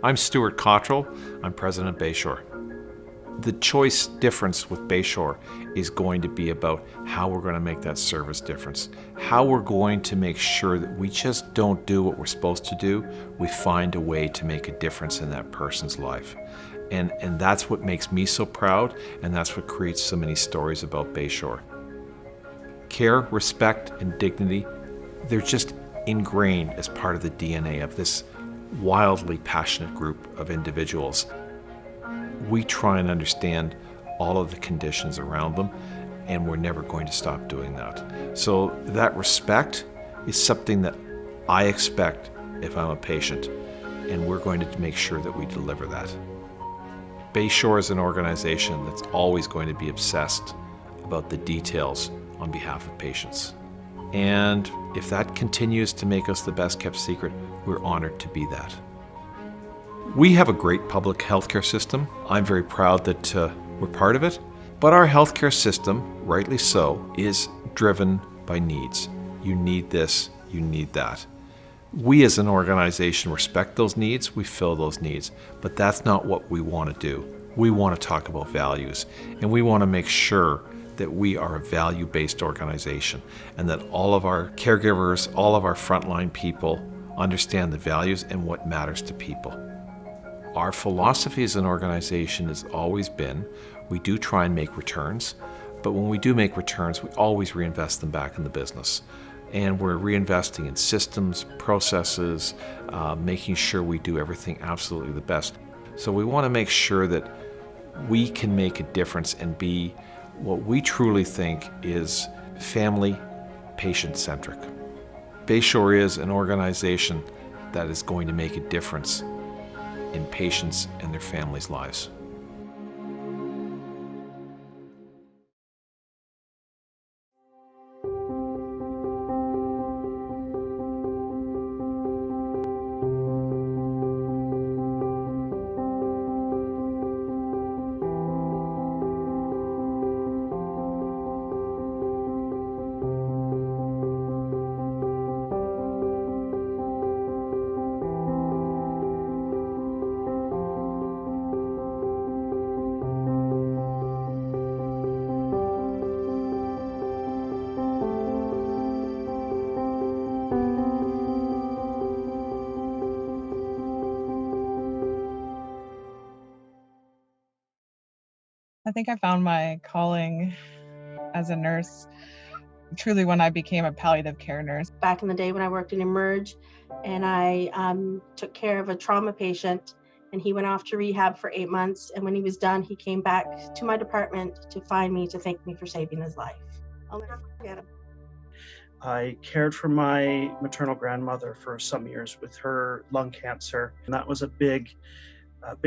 I'm Stuart Cottrell. I'm president of Bayshore. The choice difference with Bayshore is going to be about how we're going to make that service difference, how we're going to make sure that we just don't do what we're supposed to do, we find a way to make a difference in that person's life. And that's what makes me so proud, and that's what creates so many stories about Bayshore. Care, respect, and dignity, they're just ingrained as part of the DNA of this wildly passionate group of individuals. We try and understand all of the conditions around them, and we're never going to stop doing that. So that respect is something that I expect if I'm a patient, and we're going to make sure that we deliver that. Bayshore is an organization that's always going to be obsessed about the details on behalf of patients. And if that continues to make us the best kept secret, we're honored to be that. We have a great public healthcare system. I'm very proud that we're part of it. But our healthcare system, rightly so, is driven by needs. You need this, you need that. We as an organization respect those needs, we fill those needs, but that's not what we want to do. We want to talk about values, and we want to make sure that we are a value-based organization and that all of our caregivers, all of our frontline people understand the values and what matters to people. Our philosophy as an organization has always been, we do try and make returns, but when we do make returns, we always reinvest them back in the business. And we're reinvesting in systems, processes, making sure we do everything absolutely the best. So we want to make sure that we can make a difference and be what we truly think is family, patient-centric. Bayshore is an organization that is going to make a difference in patients and their families' lives. I think I found my calling as a nurse truly when I became a palliative care nurse. Back in the day when I worked in Emerge, and I took care of a trauma patient, and he went off to rehab for 8 months. And when he was done, he came back to my department to find me, to thank me for saving his life. I'll never forget him. I cared for my maternal grandmother for some years with her lung cancer, and that was a big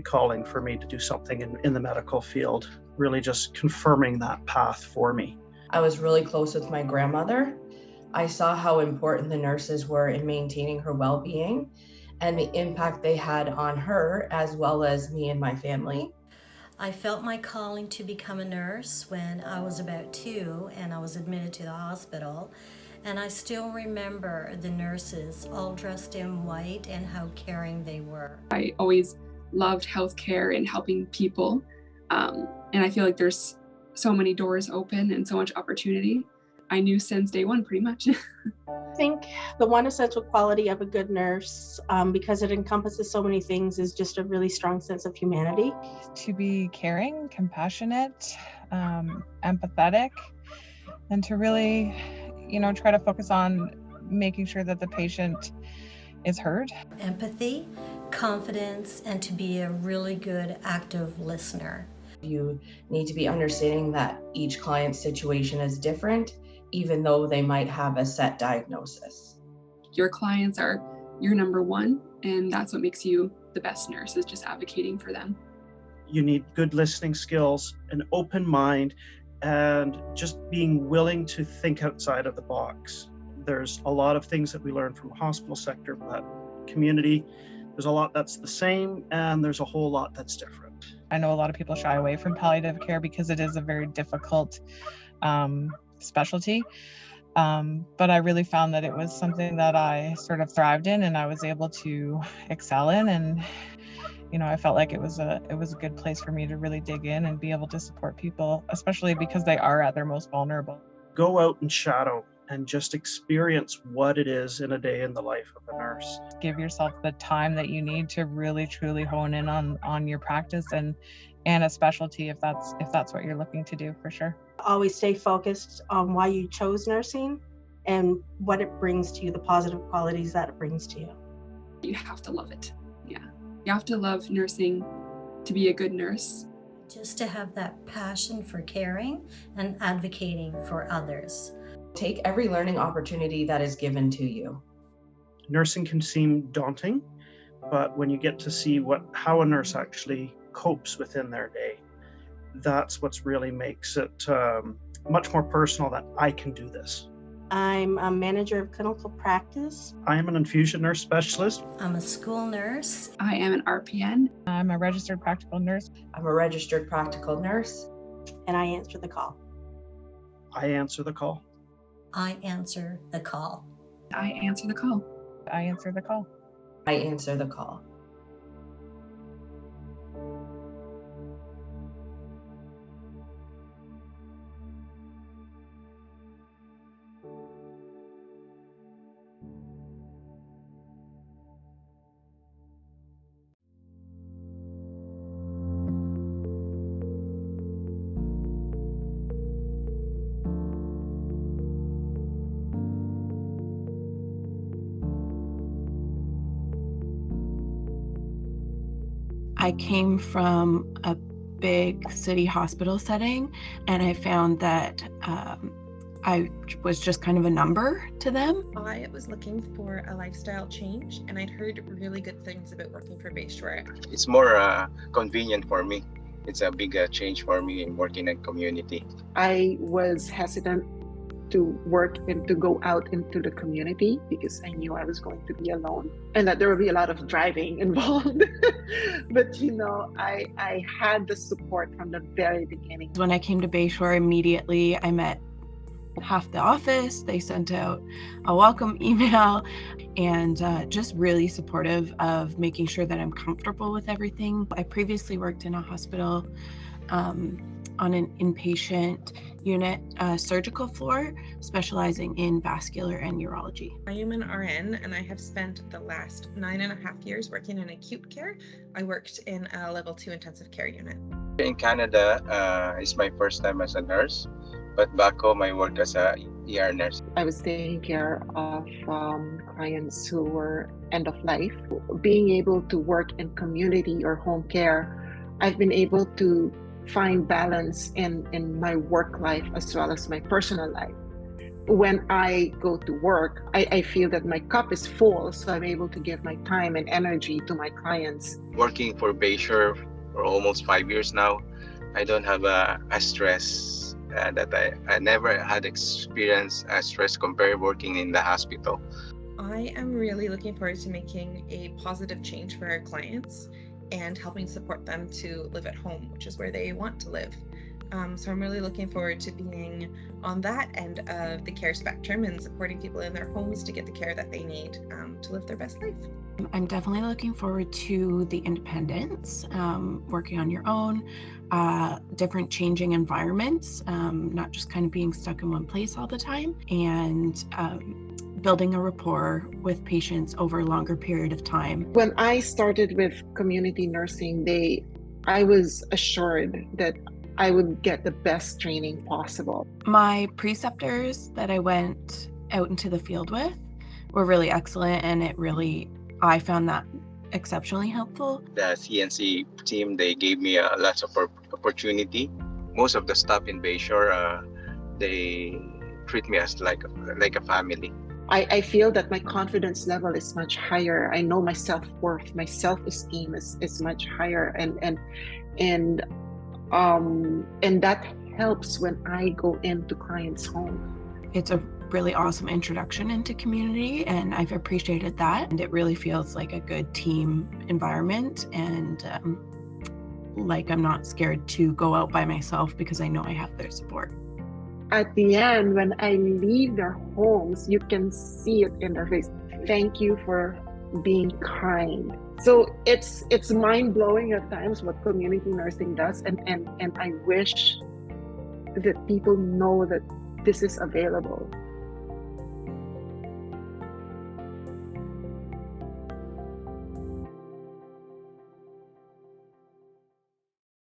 calling for me to do something in the medical field, really just confirming that path for me. I was really close with my grandmother. I saw how important the nurses were in maintaining her well-being and the impact they had on her as well as me and my family. I felt my calling to become a nurse when I was about 2 and I was admitted to the hospital. And I still remember the nurses all dressed in white and how caring they were. I always loved healthcare and helping people. And I feel like there's so many doors open and so much opportunity. I knew since day one, pretty much. I think the one essential quality of a good nurse, because it encompasses so many things, is just a really strong sense of humanity. To be caring, compassionate, empathetic, and to really, try to focus on making sure that the patient is heard. Empathy, confidence, and to be a really good active listener. You need to be understanding that each client's situation is different, even though they might have a set diagnosis. Your clients are your number one, and that's what makes you the best nurse, is just advocating for them. You need good listening skills, an open mind, and just being willing to think outside of the box. There's a lot of things that we learn from the hospital sector, but community, there's a lot that's the same, and there's a whole lot that's different. I know a lot of people shy away from palliative care because it is a very difficult specialty. But I really found that it was something that I sort of thrived in and I was able to excel in. And I felt like it was a good place for me to really dig in and be able to support people, especially because they are at their most vulnerable. Go out and shadow and just experience what it is in a day in the life of a nurse. Give yourself the time that you need to really truly hone in on your practice and a specialty if that's what you're looking to do, for sure. Always stay focused on why you chose nursing and what it brings to you, the positive qualities that it brings to you. You have to love it. Yeah. You have to love nursing to be a good nurse. Just to have that passion for caring and advocating for others. Take every learning opportunity that is given to you. Nursing can seem daunting, but when you get to see how a nurse actually copes within their day, that's what really makes it much more personal, that I can do this. I'm a manager of clinical practice. I am an infusion nurse specialist. I'm a school nurse. I am an RPN. I'm a registered practical nurse. I'm a registered practical nurse. And I answer the call. I answer the call. I answer the call. I answer the call. I answer the call. I answer the call. I came from a big city hospital setting, and I found that I was just kind of a number to them. I was looking for a lifestyle change, and I'd heard really good things about working for Bayshore. It's more convenient for me. It's a big change for me in working in community. I was hesitant to work and to go out into the community because I knew I was going to be alone and that there would be a lot of driving involved. But I had the support from the very beginning. When I came to Bayshore, immediately I met half the office. They sent out a welcome email and just really supportive of making sure that I'm comfortable with everything. I previously worked in a hospital on an inpatient unit, surgical floor, specializing in vascular and urology. I am an RN, and I have spent the last 9.5 years working in acute care. I worked in a level 2 intensive care unit. In Canada, it's my first time as a nurse, but back home I worked as a ER nurse. I was taking care of clients who were end of life. Being able to work in community or home care, I've been able to find balance in my work life as well as my personal life. When I go to work, I feel that my cup is full, so I'm able to give my time and energy to my clients. Working for Bayshore for almost 5 years now, I don't have a stress that I never had experienced a stress compared working in the hospital. I am really looking forward to making a positive change for our clients and helping support them to live at home, which is where they want to live. So I'm really looking forward to being on that end of the care spectrum and supporting people in their homes to get the care that they need to live their best life. I'm definitely looking forward to the independence, working on your own, different changing environments, not just kind of being stuck in one place all the time, and building a rapport with patients over a longer period of time. When I started with community nursing, I was assured that I would get the best training possible. My preceptors that I went out into the field with were really excellent, and I found that exceptionally helpful. The CNC team, they gave me lots of opportunity. Most of the staff in Bayshore, they treat me as like a family. I feel that my confidence level is much higher. I know my self-worth, my self-esteem is much higher, and that helps when I go into clients' home. It's a really awesome introduction into community, and I've appreciated that. And it really feels like a good team environment, and like I'm not scared to go out by myself because I know I have their support. At the end, when I leave their homes, you can see it in their face. Thank you for being kind. So it's mind-blowing at times what community nursing does, and I wish that people know that this is available.